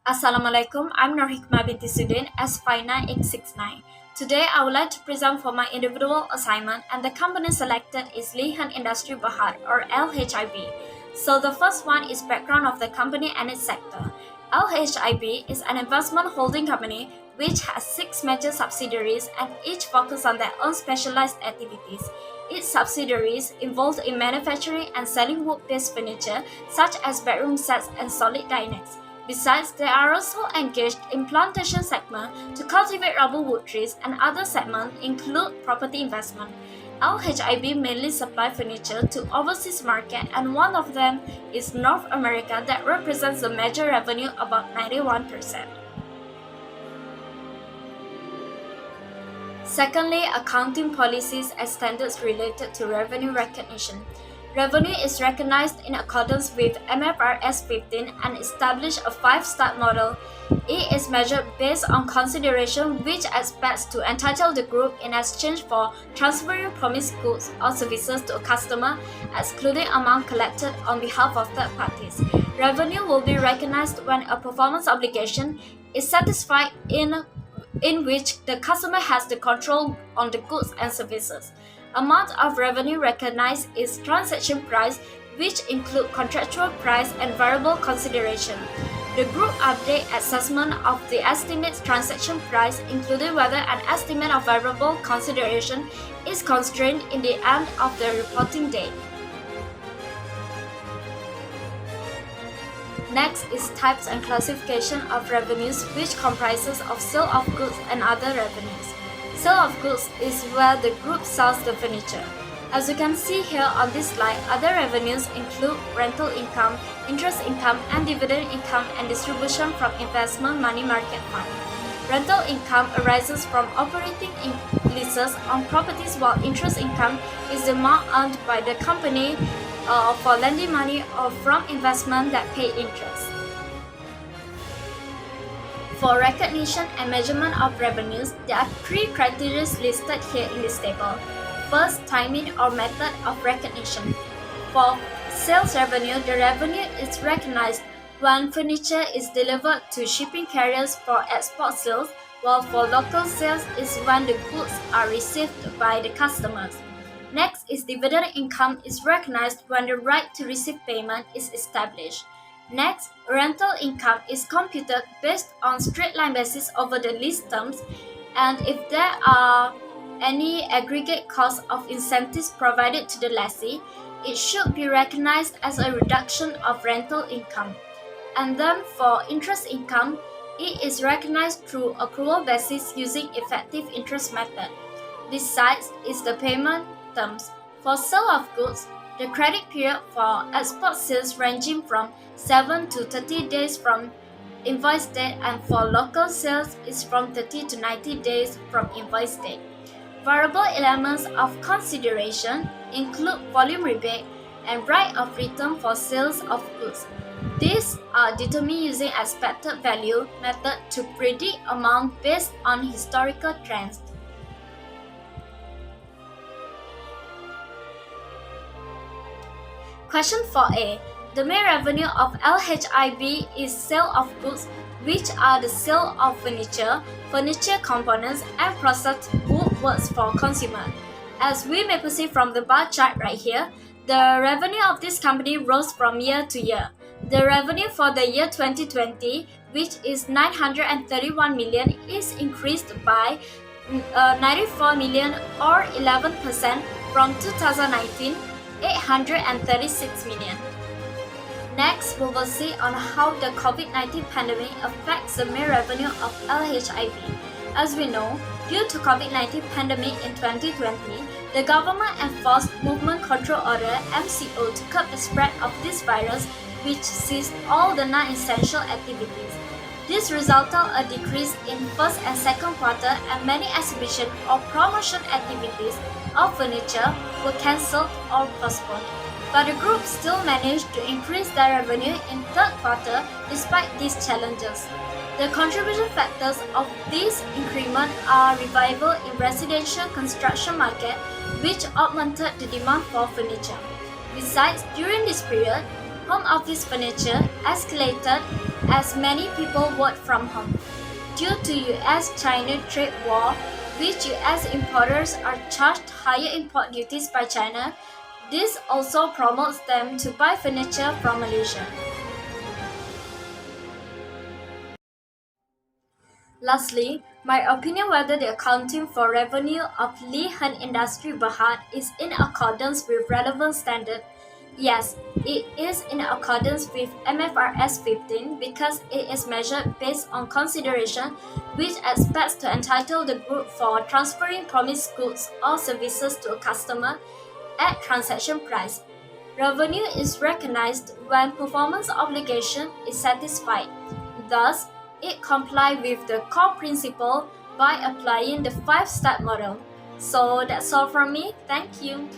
Assalamualaikum, I'm Norhikmah binti Sudin, S59869. Today, I would like to present for my individual assignment, and the company selected is Lihan Industri Berhad, or LHIB. So the first one is background of the company and its sector. LHIB is an investment holding company which has 6 major subsidiaries and each focus on their own specialized activities. Its subsidiaries involved in manufacturing and selling wood-based furniture such as bedroom sets and solid diners. Besides, they are also engaged in plantation segment to cultivate rubber wood trees, and other segments include property investment. LHIB mainly supply furniture to overseas market, and one of them is North America that represents the major revenue about 91%. Secondly, accounting policies and standards related to revenue recognition. Revenue is recognized in accordance with MFRS 15 and established a 5-step model. It is measured based on consideration which aspects to entitle the group in exchange for transferring promised goods or services to a customer, excluding amount collected on behalf of third parties. Revenue will be recognized when a performance obligation is satisfied in which the customer has the control on the goods and services. Amount of revenue recognized is transaction price, which include contractual price and variable consideration. The group update assessment of the estimated transaction price, including whether an estimate of variable consideration is constrained in the end of the reporting date. Next is types and classification of revenues, which comprises of sale of goods and other revenues. Sale of goods is where the group sells the furniture. As you can see here on this slide, other revenues include rental income, interest income, and dividend income and distribution from investment money market fund. Rental income arises from operating leases on properties, while interest income is the amount earned by the company for lending money or from investment that pay interest. For recognition and measurement of revenues, there are 3 criteria listed here in this table. First, timing or method of recognition. For sales revenue, the revenue is recognized when furniture is delivered to shipping carriers for export sales, while for local sales is when the goods are received by the customers. Next is dividend income is recognized when the right to receive payment is established. Next, rental income is computed based on straight-line basis over the lease terms, and if there are any aggregate cost of incentives provided to the lessee, it should be recognized as a reduction of rental income. And then for interest income, it is recognized through accrual basis using effective interest method. Besides is the payment terms. For sale of goods, the credit period for export sales ranging from 7 to 30 days from invoice date, and for local sales is from 30 to 90 days from invoice date. Variable elements of consideration include volume rebate and right of return for sales of goods. These are determined using expected value method to predict amount based on historical trends. Question 4a. The main revenue of LHIB is sale of goods, which are the sale of furniture, furniture components, and processed woodworks for consumer. As we may perceive from the bar chart right here, the revenue of this company rose from year to year. The revenue for the year 2020, which is 931 million, is increased by 94 million or 11% from 2019, 836 million. Next, we will see on how the COVID-19 pandemic affects the main revenue of LHIB. As we know, due to COVID-19 pandemic in 2020, the government enforced Movement Control Order (MCO) to curb the spread of this virus, which ceased all the non-essential activities. This resulted a decrease in first and second quarter, and many exhibition or promotion activities of furniture were cancelled or postponed. But the group still managed to increase their revenue in third quarter despite these challenges. The contribution factors of this increment are revival in residential construction market, which augmented the demand for furniture. Besides, during this period, home office furniture escalated as many people worked from home. Due to US-China trade war, which US importers are charged higher import duties by China, this also promotes them to buy furniture from Malaysia. Lastly, my opinion whether the accounting for revenue of Lee Hen Industry Berhad is in accordance with relevant standard. Yes, it is in accordance with MFRS 15 because it is measured based on consideration which expects to entitle the group for transferring promised goods or services to a customer at transaction price. Revenue is recognized when performance obligation is satisfied. Thus, it complies with the core principle by applying the 5-step model. So that's all from me. Thank you.